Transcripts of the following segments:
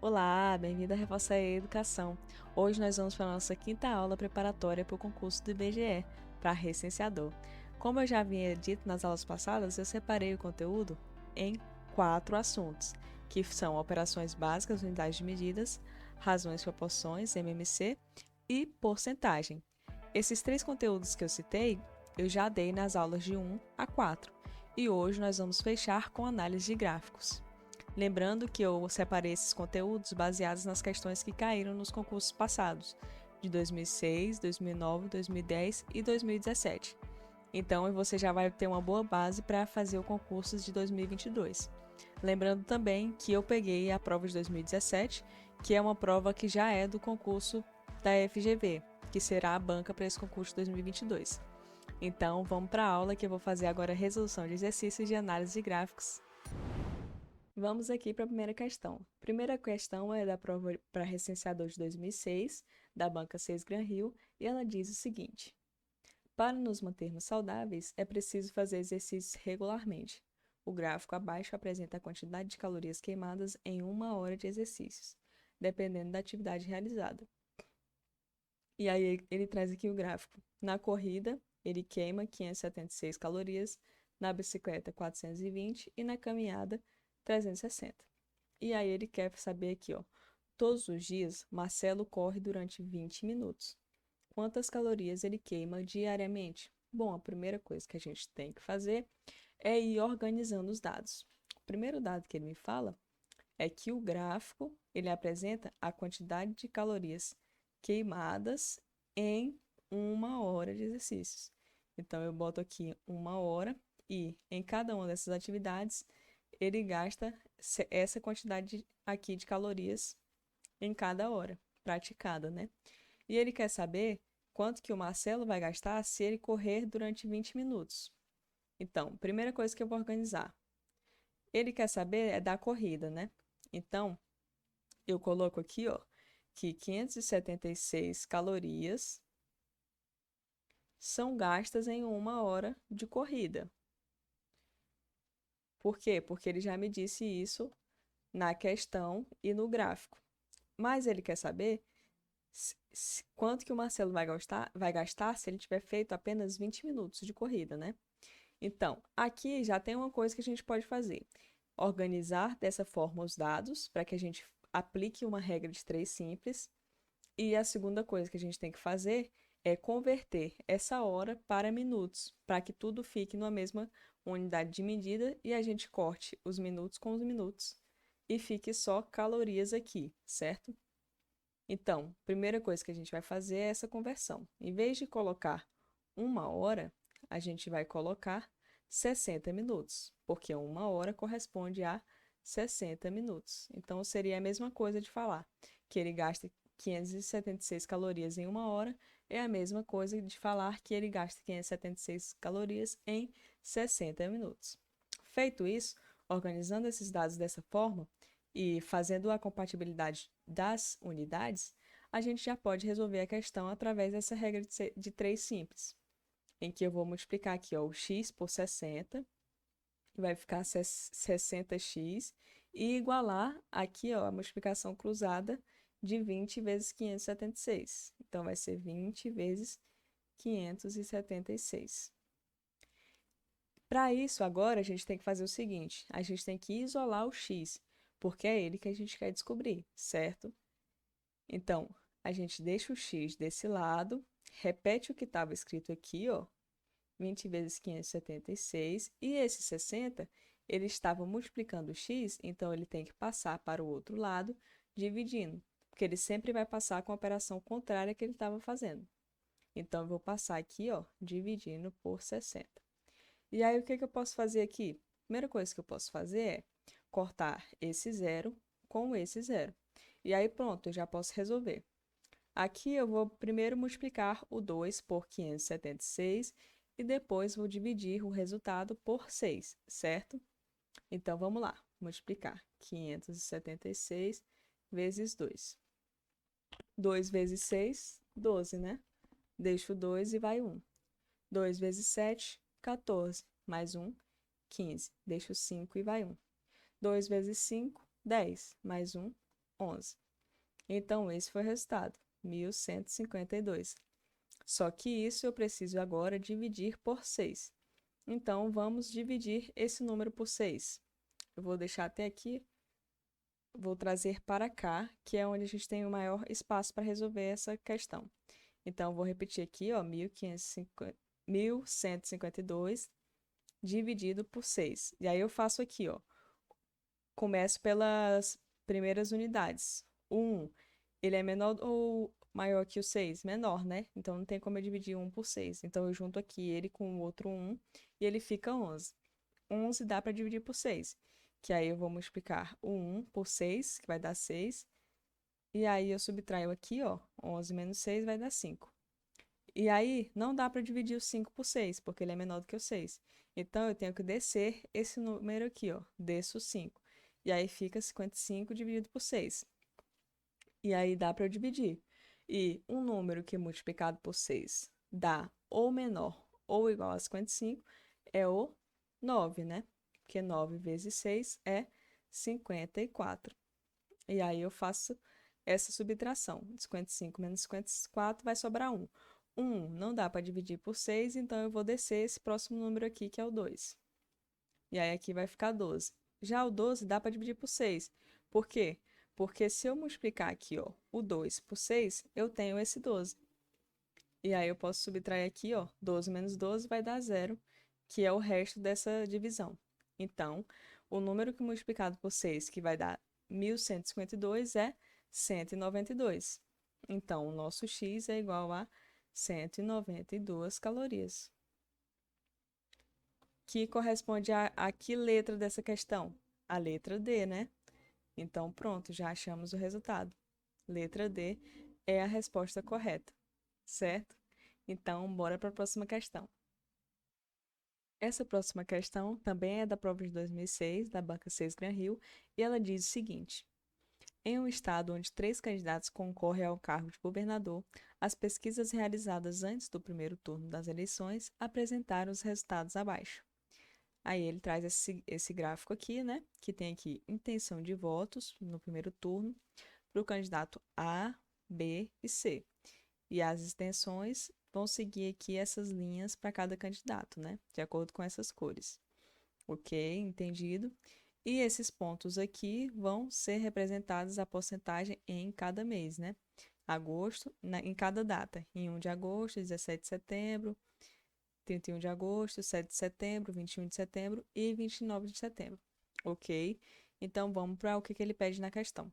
Olá, bem-vindo à Reforça e Educação. Hoje nós vamos para a nossa quinta aula preparatória para o concurso do IBGE, para recenseador. Como eu já havia dito nas aulas passadas, eu separei o conteúdo em 4 assuntos, que são operações básicas, unidades de medidas, razões e proporções, MMC, e porcentagem. Esses 3 conteúdos que eu citei, eu já dei nas aulas de 1 a 4, e hoje nós vamos fechar com análise de gráficos. Lembrando que eu separei esses conteúdos baseados nas questões que caíram nos concursos passados, de 2006, 2009, 2010 e 2017. Então, você já vai ter uma boa base para fazer o concurso de 2022. Lembrando também que eu peguei a prova de 2017, que é uma prova que já é do concurso da FGV, que será a banca para esse concurso de 2022. Então, vamos para a aula que eu vou fazer agora a resolução de exercícios de análise de gráficos. Vamos aqui para a primeira questão. A primeira questão é da prova para recenseador de 2006, da banca 6 Gran Rio, e ela diz o seguinte: para nos mantermos saudáveis, é preciso fazer exercícios regularmente. O gráfico abaixo apresenta a quantidade de calorias queimadas em 1 hora de exercícios, dependendo da atividade realizada. E aí ele traz aqui o gráfico. Na corrida, ele queima 576 calorias, na bicicleta 420 e na caminhada 360. E aí ele quer saber aqui, ó. Todos os dias, Marcelo corre durante 20 minutos. Quantas calorias ele queima diariamente? Bom, a primeira coisa que a gente tem que fazer é ir organizando os dados. O primeiro dado que ele me fala é que o gráfico, ele apresenta a quantidade de calorias queimadas em 1 hora de exercícios. Então, eu boto aqui 1 hora e em cada uma dessas atividades, ele gasta essa quantidade aqui de calorias em cada hora praticada, né? E ele quer saber quanto que o Marcelo vai gastar se ele correr durante 20 minutos. Então, primeira coisa que eu vou organizar. Ele quer saber é da corrida, né? Então, eu coloco aqui, ó, que 576 calorias são gastas em 1 hora de corrida. Por quê? Porque ele já me disse isso na questão e no gráfico. Mas ele quer saber quanto que o Marcelo vai gastar se ele tiver feito apenas 20 minutos de corrida, né? Então, aqui já tem uma coisa que a gente pode fazer. Organizar dessa forma os dados para que a gente aplique uma regra de 3 simples. E a segunda coisa que a gente tem que fazer é converter essa hora para minutos, para que tudo fique numa mesma unidade de medida e a gente corte os minutos com os minutos e fique só calorias aqui, certo? Então, primeira coisa que a gente vai fazer é essa conversão. Em vez de colocar 1 hora, a gente vai colocar 60 minutos, porque 1 hora corresponde a 60 minutos. Então, seria a mesma coisa de falar que ele gasta 576 calorias em 1 hora, é a mesma coisa de falar que ele gasta 576 calorias em 60 minutos. Feito isso, organizando esses dados dessa forma, e fazendo a compatibilidade das unidades, a gente já pode resolver a questão através dessa regra de 3 simples, em que eu vou multiplicar aqui ó, o x por 60, vai ficar 60x, e igualar aqui ó, a multiplicação cruzada de 20 vezes 576. Então, vai ser 20 vezes 576. Para isso, agora, a gente tem que fazer o seguinte, a gente tem que isolar o x, porque é ele que a gente quer descobrir, certo? Então, a gente deixa o x desse lado, repete o que estava escrito aqui, ó, 20 vezes 576, e esse 60, ele estava multiplicando o x, então ele tem que passar para o outro lado, dividindo, porque ele sempre vai passar com a operação contrária que ele estava fazendo. Então, eu vou passar aqui, ó, dividindo por 60. E aí, o que eu posso fazer aqui? A primeira coisa que eu posso fazer é cortar esse zero com esse zero. E aí, pronto, eu já posso resolver. Aqui eu vou primeiro multiplicar o 2 por 576 e depois vou dividir o resultado por 6, certo? Então, vamos lá, multiplicar 576 vezes 2. 2 vezes 6, 12, né? Deixo o 2 e vai 1. 2 vezes 7, 14. Mais 1, 15. Deixo 5 e vai 1. 2 vezes 5, 10. Mais 1, 11. Então, esse foi o resultado, 1152. Só que isso eu preciso agora dividir por 6. Então, vamos dividir esse número por 6. Eu vou deixar até aqui, vou trazer para cá, que é onde a gente tem o maior espaço para resolver essa questão. Então, vou repetir aqui, ó, 1152 dividido por 6. E aí eu faço aqui, ó, começo pelas primeiras unidades. O 1, ele é menor ou maior que o 6? Menor, né? Então não tem como eu dividir 1 por 6. Então eu junto aqui ele com o outro 1 e ele fica 11. 11 dá para dividir por 6, que aí eu vou multiplicar o 1 por 6, que vai dar 6. E aí eu subtraio aqui, ó, 11 menos 6 vai dar 5. E aí, não dá para dividir o 5 por 6, porque ele é menor do que o 6. Então, eu tenho que descer esse número aqui, ó. Desço o 5. E aí fica 55 dividido por 6. E aí dá para eu dividir. E um número que multiplicado por 6 dá ou menor ou igual a 55 é o 9, né? Porque 9 vezes 6 é 54. E aí eu faço essa subtração. 55 menos 54 vai sobrar 1. 1 não dá para dividir por 6, então eu vou descer esse próximo número aqui, que é o 2. E aí aqui vai ficar 12. Já o 12 dá para dividir por 6. Por quê? Porque se eu multiplicar aqui, ó, o 2 por 6, eu tenho esse 12. E aí eu posso subtrair aqui, ó, 12 menos 12 vai dar 0, que é o resto dessa divisão. Então, o número que multiplicado por 6, que vai dar 1152, é 192. Então, o nosso x é igual a 192 calorias. Que corresponde a que letra dessa questão? A letra D, né? Então, pronto, já achamos o resultado. Letra D é a resposta correta, certo? Então, bora para a próxima questão. Essa próxima questão também é da prova de 2006, da Banca 6 Gran Rio, e ela diz o seguinte: em um estado onde 3 candidatos concorrem ao cargo de governador, as pesquisas realizadas antes do primeiro turno das eleições apresentaram os resultados abaixo. Aí ele traz esse gráfico aqui, né? Que tem aqui intenção de votos no primeiro turno para o candidato A, B e C. E as extensões vão seguir aqui essas linhas para cada candidato, né? De acordo com essas cores. Ok, entendido? E esses pontos aqui vão ser representados a porcentagem em cada mês, né? Agosto, em cada data. Em 1 de agosto, 17 de setembro, 31 de agosto, 7 de setembro, 21 de setembro e 29 de setembro. Ok? Então, vamos para o que ele pede na questão.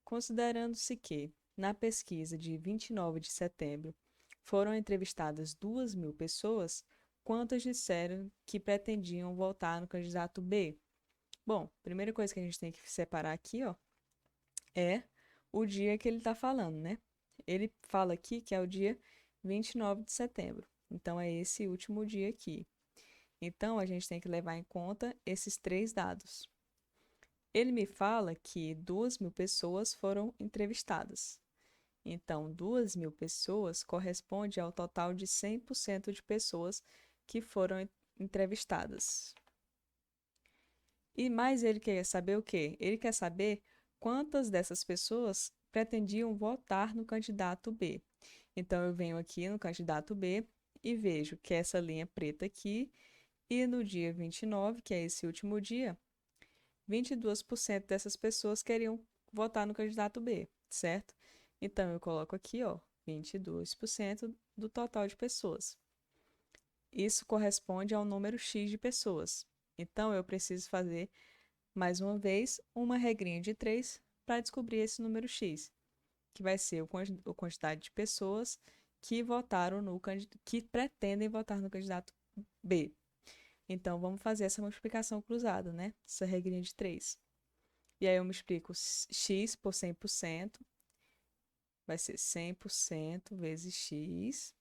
Considerando-se que, na pesquisa de 29 de setembro, foram entrevistadas 2.000 pessoas, quantas disseram que pretendiam votar no candidato B? Bom, primeira coisa que a gente tem que separar aqui, ó, é o dia que ele está falando, né? Ele fala aqui que é o dia 29 de setembro. Então, é esse último dia aqui. Então, a gente tem que levar em conta esses 3 dados. Ele me fala que 2.000 pessoas foram entrevistadas. Então, 2.000 pessoas corresponde ao total de 100% de pessoas que foram entrevistadas. E mais ele quer saber o quê? Ele quer saber quantas dessas pessoas pretendiam votar no candidato B. Então, eu venho aqui no candidato B e vejo que essa linha preta aqui, e no dia 29, que é esse último dia, 22% dessas pessoas queriam votar no candidato B, certo? Então, eu coloco aqui, ó, 22% do total de pessoas. Isso corresponde ao número X de pessoas. Então, eu preciso fazer, mais uma vez, uma regrinha de 3 para descobrir esse número X, que vai ser a quantidade de pessoas que votaram que pretendem votar no candidato B. Então, vamos fazer essa multiplicação cruzada, né? Essa regrinha de 3. E aí eu multiplico x por 100%, vai ser 100% vezes x,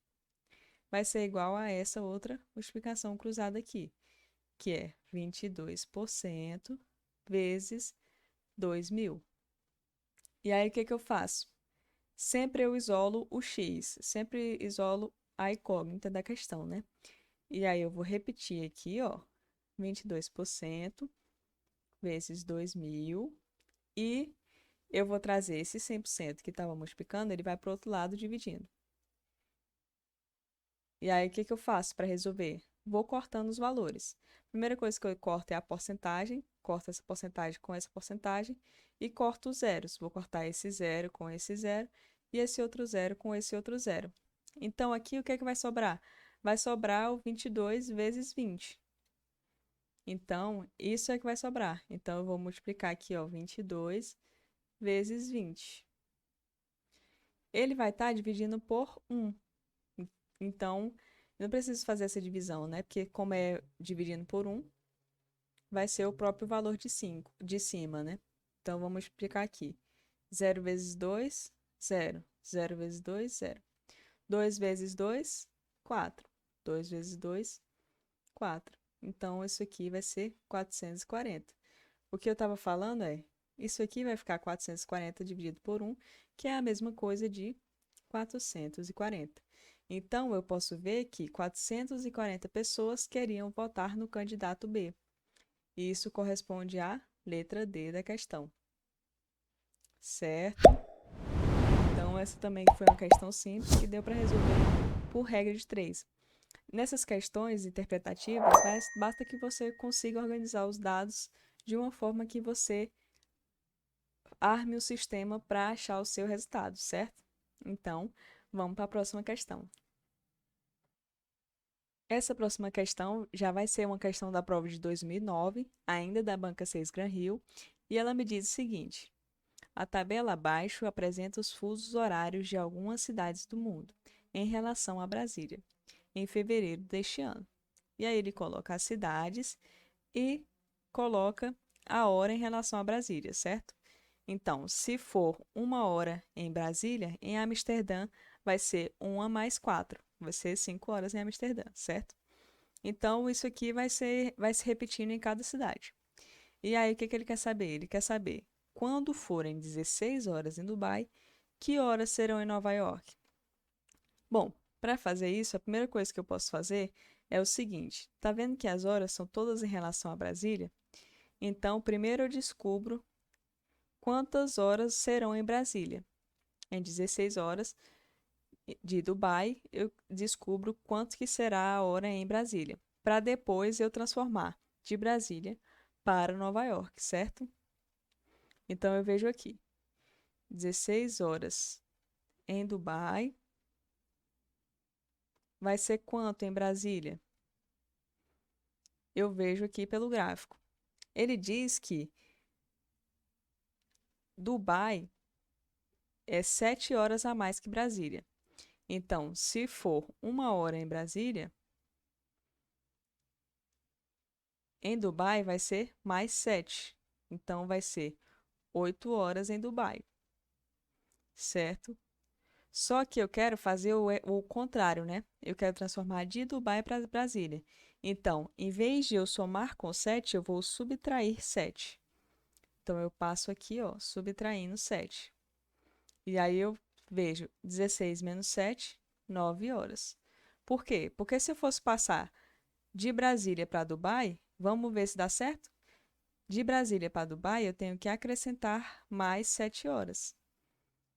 vai ser igual a essa outra multiplicação cruzada aqui, que é 22% vezes 2.000. E aí, o que eu faço? Sempre eu isolo o x, sempre isolo a incógnita da questão, né? E aí, eu vou repetir aqui, ó, 22% vezes 2.000 e eu vou trazer esse 100% que estava multiplicando, ele vai para o outro lado dividindo. E aí, o que que eu faço para resolver? Vou cortando os valores. Primeira coisa que eu corto é a porcentagem, corto essa porcentagem com essa porcentagem e corto os zeros. Vou cortar esse zero com esse zero e esse outro zero com esse outro zero. Então, aqui o que é que vai sobrar? Vai sobrar o 22 vezes 20. Então, isso é que vai sobrar. Então, eu vou multiplicar aqui, ó, 22 vezes 20. Ele vai estar dividindo por 1. Então, eu não preciso fazer essa divisão, né? Porque como é dividindo por 1, vai ser o próprio valor de 5, de cima, né? Então, vamos explicar aqui. 0 vezes 2, 0. 0 vezes 2, 0. 2 vezes 2, 4. 2 vezes 2, 4. Então, isso aqui vai ser 440. O que eu estava falando é, isso aqui vai ficar 440 dividido por 1, que é a mesma coisa de 440. Então, eu posso ver que 440 pessoas queriam votar no candidato B. E isso corresponde à letra D da questão. Certo? Então, essa também foi uma questão simples que deu para resolver por regra de 3. Nessas questões interpretativas, basta que você consiga organizar os dados de uma forma que você arme o sistema para achar o seu resultado, certo? Então, vamos para a próxima questão. Essa próxima questão já vai ser uma questão da prova de 2009, ainda da Banca 6 Gran Rio, e ela me diz o seguinte: a tabela abaixo apresenta os fusos horários de algumas cidades do mundo em relação a Brasília, em fevereiro deste ano. E aí ele coloca as cidades e coloca a hora em relação a Brasília, certo? Então, se for 1 hora em Brasília, em Amsterdã vai ser 1 mais 4, vai ser 5 horas em Amsterdã, certo? Então, isso aqui vai se repetindo em cada cidade. E aí, o que que ele quer saber? Ele quer saber, quando forem 16 horas em Dubai, que horas serão em Nova York? Bom, para fazer isso, a primeira coisa que eu posso fazer é o seguinte: tá vendo que as horas são todas em relação a Brasília? Então, primeiro eu descubro quantas horas serão em Brasília. Em 16 horas de Dubai, eu descubro quanto que será a hora em Brasília, para depois eu transformar de Brasília para Nova York, certo? Então eu vejo aqui, 16 horas em Dubai vai ser quanto em Brasília? Eu vejo aqui pelo gráfico. Ele diz que Dubai é 7 horas a mais que Brasília. Então, se for 1 hora em Brasília, em Dubai vai ser mais 7. Então, vai ser 8 horas em Dubai, certo? Só que eu quero fazer o contrário, né? Eu quero transformar de Dubai para Brasília. Então, em vez de eu somar com 7, eu vou subtrair 7. Então, eu passo aqui, ó, subtraindo 7. E aí eu vejo 16 menos 7, 9 horas. Por quê? Porque se eu fosse passar de Brasília para Dubai, vamos ver se dá certo? De Brasília para Dubai, eu tenho que acrescentar mais 7 horas.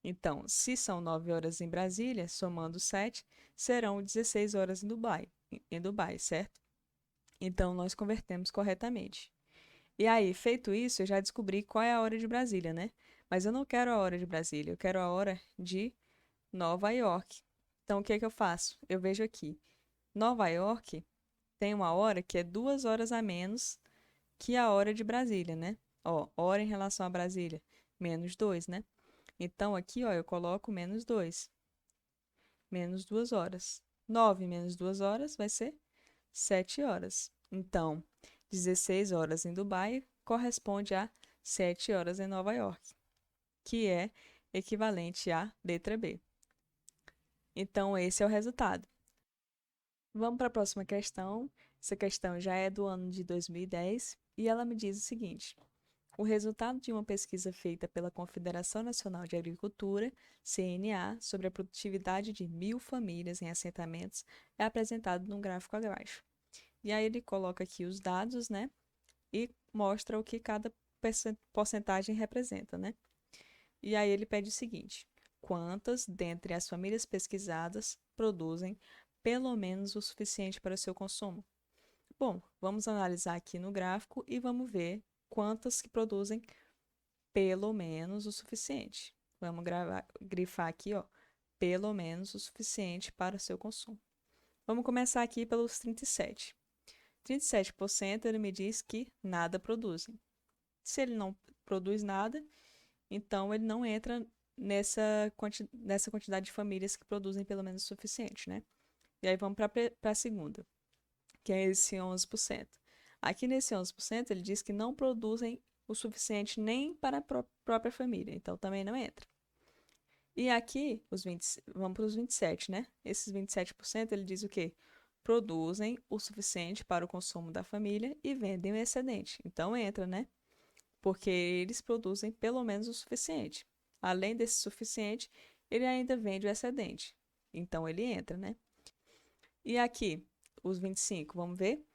Então, se são 9 horas em Brasília, somando 7, serão 16 horas em Dubai, certo? Então, nós convertemos corretamente. E aí, feito isso, eu já descobri qual é a hora de Brasília, né? Mas eu não quero a hora de Brasília, eu quero a hora de Nova York. Então, o que é que eu faço? Eu vejo aqui. Nova York tem uma hora que é 2 horas a menos que a hora de Brasília, né? Ó, hora em relação a Brasília, menos 2, né? Então, aqui, ó, eu coloco menos 2. Menos 2 horas. 9 menos 2 horas vai ser 7 horas. Então, 16 horas em Dubai corresponde a 7 horas em Nova York, que é equivalente à letra B. Então, esse é o resultado. Vamos para a próxima questão. Essa questão já é do ano de 2010 e ela me diz o seguinte: o resultado de uma pesquisa feita pela Confederação Nacional de Agricultura, CNA, sobre a produtividade de 1.000 famílias em assentamentos é apresentado no gráfico abaixo. E aí ele coloca aqui os dados, né? E mostra o que cada porcentagem representa, né? E aí ele pede o seguinte: quantas dentre as famílias pesquisadas produzem pelo menos o suficiente para o seu consumo? Bom, vamos analisar aqui no gráfico e vamos ver quantas que produzem pelo menos o suficiente. Vamos grifar aqui, ó, pelo menos o suficiente para o seu consumo. Vamos começar aqui pelos 37. 37% ele me diz que nada produzem. Se ele não produz nada, então ele não entra nessa quantidade de famílias que produzem pelo menos o suficiente, né? E aí vamos para a segunda, que é esse 11%. Aqui nesse 11%, ele diz que não produzem o suficiente nem para a própria família, então também não entra. E aqui, vamos para os 27, né? Esses 27%, ele diz o quê? Produzem o suficiente para o consumo da família e vendem o excedente. Então entra, né? Porque eles produzem pelo menos o suficiente. Além desse suficiente, ele ainda vende o excedente. Então ele entra, né? E aqui, os 25, vamos ver?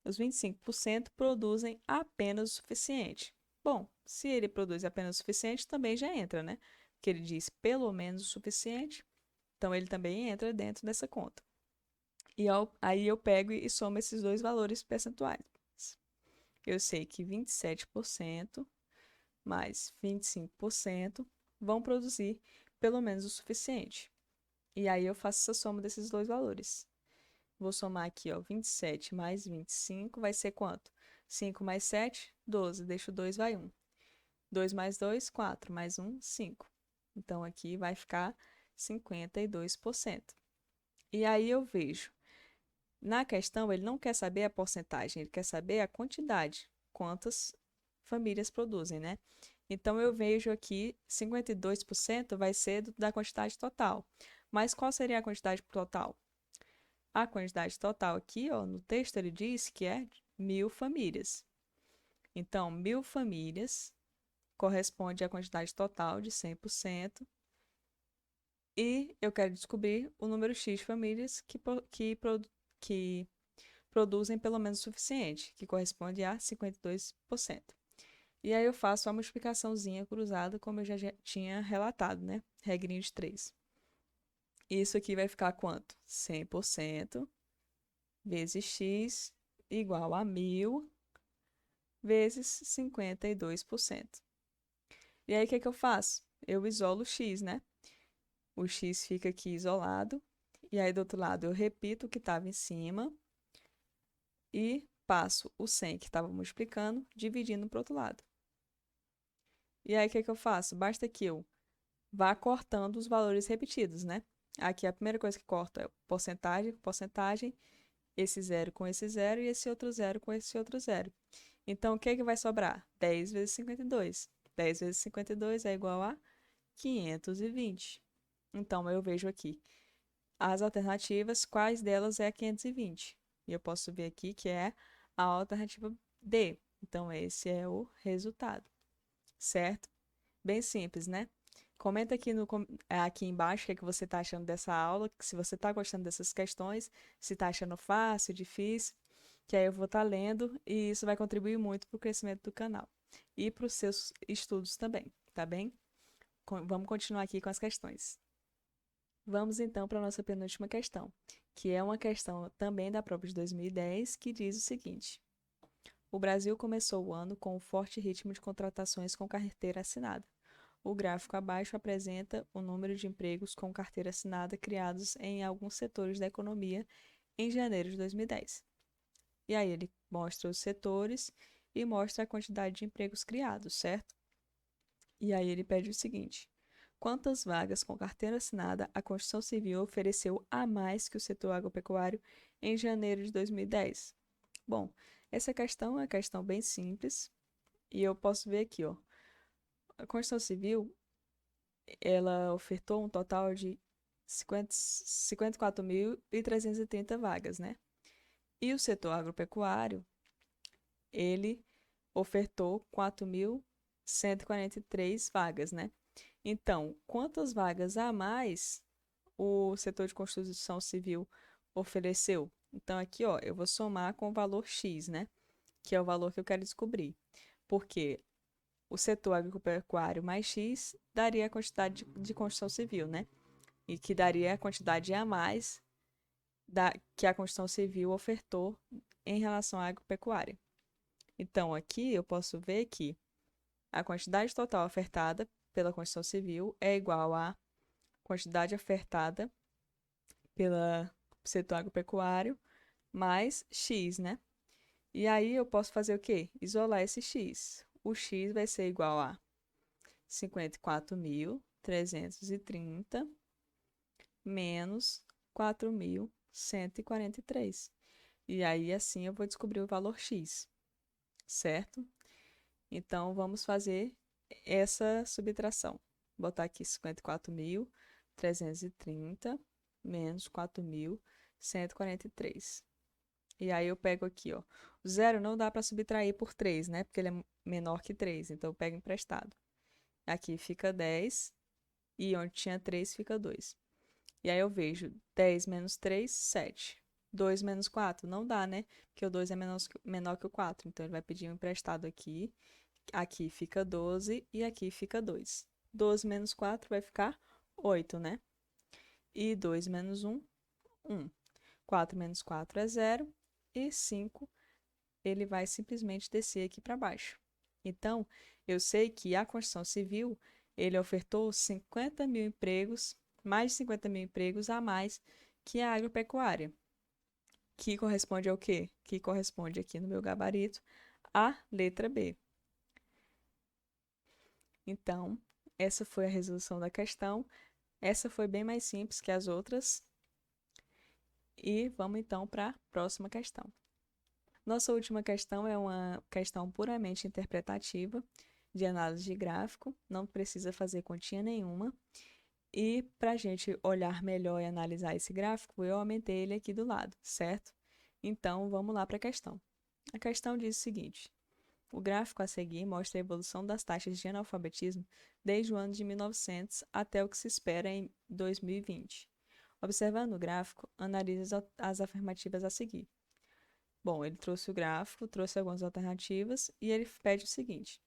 Os 25% produzem apenas o suficiente. Bom, se ele produz apenas o suficiente, também já entra, né? Porque ele diz pelo menos o suficiente, então ele também entra dentro dessa conta. E aí eu pego e somo esses dois valores percentuais. Eu sei que 27% mais 25% vão produzir pelo menos o suficiente. E aí eu faço essa soma desses dois valores. Vou somar aqui, ó, 27 mais 25 vai ser quanto? 5 mais 7, 12. Deixo 2, vai 1. 2 mais 2, 4. Mais 1, 5. Então, aqui vai ficar 52%. E aí eu vejo, na questão, ele não quer saber a porcentagem, ele quer saber a quantidade, quantas famílias produzem, né? Então, eu vejo aqui 52% vai ser da quantidade total. Mas qual seria a quantidade total? A quantidade total aqui, ó, no texto ele diz que é 1.000 famílias. Então, 1.000 famílias corresponde à quantidade total de 100%. E eu quero descobrir o número X de famílias que produzem pelo menos o suficiente, que corresponde a 52%. E aí eu faço a multiplicaçãozinha cruzada, como eu já tinha relatado, né? Regrinha de 3. Isso aqui vai ficar quanto? 100% vezes x igual a 1.000 vezes 52%. E aí, o que é que eu faço? Eu isolo o x, né? O x fica aqui isolado. E aí, do outro lado, eu repito o que estava em cima e passo o 100 que estava multiplicando, dividindo para o outro lado. E aí, o que é que eu faço? Basta que eu vá cortando os valores repetidos, né? Aqui, a primeira coisa que corta é porcentagem com porcentagem, esse zero com esse zero e esse outro zero com esse outro zero. Então, o que é que vai sobrar? 10 vezes 52. 10 vezes 52 é igual a 520. Então, eu vejo aqui as alternativas, quais delas é a 520. E eu posso ver aqui que é a alternativa D. Então, esse é o resultado. Certo? Bem simples, né? Comenta aqui embaixo o que é que você está achando dessa aula, se você está gostando dessas questões, se está achando fácil, difícil, que aí eu vou estar lendo e isso vai contribuir muito para o crescimento do canal e para os seus estudos também, tá bem? Vamos continuar aqui com as questões. Vamos então para a nossa penúltima questão, que é uma questão também da prova de 2010, que diz o seguinte: o Brasil começou o ano com um forte ritmo de contratações com carteira assinada. O gráfico abaixo apresenta o número de empregos com carteira assinada criados em alguns setores da economia em janeiro de 2010. E aí ele mostra os setores e mostra a quantidade de empregos criados, certo? E aí ele pede o seguinte: quantas vagas com carteira assinada a construção civil ofereceu a mais que o setor agropecuário em janeiro de 2010? Bom, essa questão é uma questão bem simples e eu posso ver aqui, ó. A construção civil, ela ofertou um total de 54.330 vagas, né? E o setor agropecuário, ele ofertou 4.143 vagas, né? Então, quantas vagas a mais o setor de construção civil ofereceu? Então, aqui, ó, eu vou somar com o valor X, né? Que é o valor que eu quero descobrir. Porque o setor agropecuário mais X daria a quantidade de construção civil, né? E que daria a quantidade a mais que a construção civil ofertou em relação à agropecuária. Então, aqui eu posso ver que a quantidade total ofertada pela construção civil é igual à quantidade ofertada pelo setor agropecuário mais X, né? E aí eu posso fazer o quê? Isolar esse X. O X vai ser igual a 54.330 menos 4.143. E aí, assim, eu vou descobrir o valor X, certo? Então, vamos fazer essa subtração. Vou botar aqui 54.330 menos 4.143. E aí eu pego aqui, ó. O zero não dá para subtrair por 3, né? Porque ele é menor que 3, então eu pego emprestado. Aqui fica 10 e onde tinha 3 fica 2. E aí eu vejo 10 menos 3, 7. 2 menos 4, não dá, né? Porque o 2 é menor que o 4. Então ele vai pedir um emprestado aqui. Aqui fica 12 e aqui fica 2. 12 menos 4 vai ficar 8, né? E 2 menos 1, 1. 4 menos 4 é 0. E 5, ele vai simplesmente descer aqui para baixo. Então, eu sei que a construção civil, ele ofertou 50 mil empregos, mais de 50 mil empregos a mais que a agropecuária, que corresponde ao quê? Que corresponde aqui no meu gabarito à letra B. Então, essa foi a resolução da questão. Essa foi bem mais simples que as outras. E vamos então para a próxima questão. Nossa última questão é uma questão puramente interpretativa, de análise de gráfico, não precisa fazer continha nenhuma. E para a gente olhar melhor e analisar esse gráfico, eu aumentei ele aqui do lado, certo? Então, vamos lá para a questão. A questão diz o seguinte: o gráfico a seguir mostra a evolução das taxas de analfabetismo desde o ano de 1900 até o que se espera em 2020. Observando o gráfico, analise as afirmativas a seguir. Bom, ele trouxe o gráfico, trouxe algumas alternativas e ele pede o seguinte: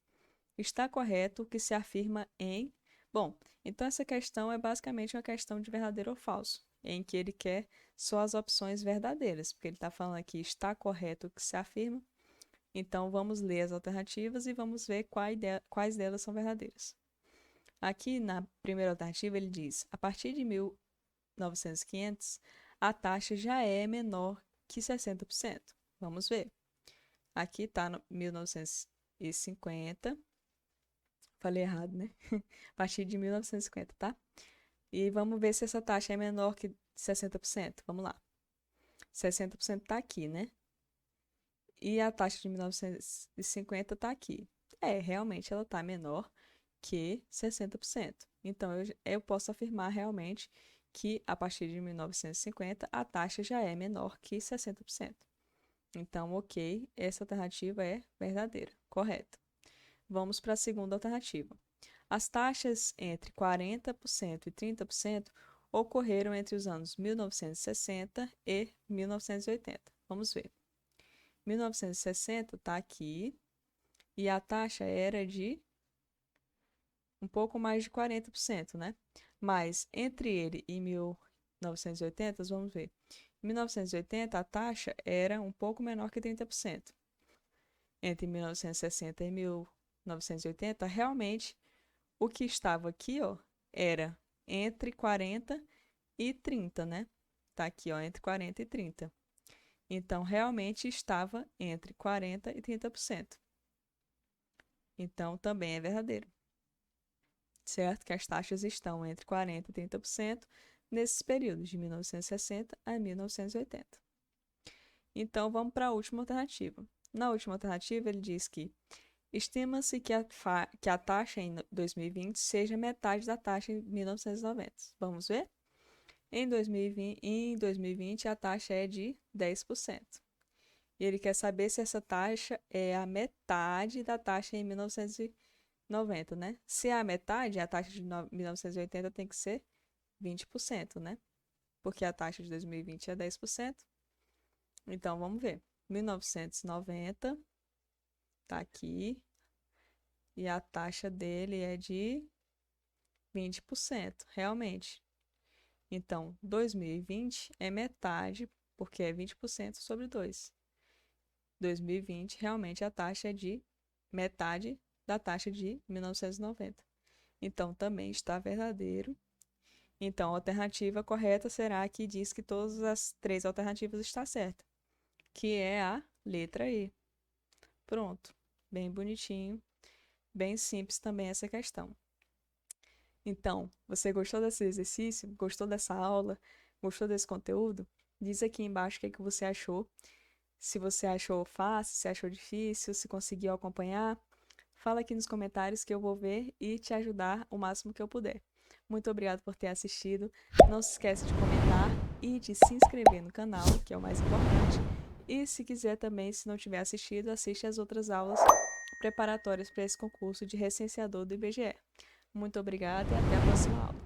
está correto o que se afirma em. Bom, então essa questão é basicamente uma questão de verdadeiro ou falso, em que ele quer só as opções verdadeiras, porque ele está falando aqui está correto o que se afirma. Então vamos ler as alternativas e vamos ver quais delas são verdadeiras. Aqui na primeira alternativa ele diz: a partir de 1900, a taxa já é menor que 60%. Vamos ver. Aqui está no 1950. Falei errado, né? A partir de 1950, tá? E vamos ver se essa taxa é menor que 60%. Vamos lá. 60% está aqui, né? E a taxa de 1950 está aqui. É, realmente ela está menor que 60%. Então, eu posso afirmar realmente que a partir de 1950 a taxa já é menor que 60%. Então, ok, essa alternativa é verdadeira, correta. Vamos para a segunda alternativa. As taxas entre 40% e 30% ocorreram entre os anos 1960 e 1980. Vamos ver. 1960 está aqui e a taxa era de um pouco mais de 40%, né? Mas entre ele e 1980, vamos ver. Em 1980, a taxa era um pouco menor que 30%. Entre 1960 e 1980, realmente, o que estava aqui, ó, era entre 40 e 30, né? Tá aqui, ó, entre 40 e 30. Então, realmente estava entre 40 e 30%. Então, também é verdadeiro. Certo? Que as taxas estão entre 40 e 30% nesses períodos de 1960 a 1980. Então, vamos para a última alternativa. Na última alternativa, ele diz que estima-se que a taxa em 2020 seja metade da taxa em 1990. Vamos ver? Em 2020, a taxa é de 10%. E ele quer saber se essa taxa é a metade da taxa em 1990, né? Se é a metade, a taxa de 1980 tem que ser 20%, né? Porque a taxa de 2020 é 10%. Então, vamos ver. 1990 tá aqui. E a taxa dele é de 20%, realmente. Então, 2020 é metade, porque é 20% sobre 2. 2020, realmente, a taxa é de metade da taxa de 1990. Então, também está verdadeiro. Então, a alternativa correta será a que diz que todas as 3 alternativas estão certas, que é a letra E. Pronto. Bem bonitinho. Bem simples também essa questão. Então, você gostou desse exercício? Gostou dessa aula? Gostou desse conteúdo? Diz aqui embaixo o que é que você achou. Se você achou fácil, se achou difícil, se conseguiu acompanhar. Fala aqui nos comentários que eu vou ver e te ajudar o máximo que eu puder. Muito obrigado por ter assistido. Não se esqueça de comentar e de se inscrever no canal, que é o mais importante. E se quiser também, se não tiver assistido, assiste as outras aulas preparatórias para esse concurso de recenseador do IBGE. Muito obrigada e até a próxima aula.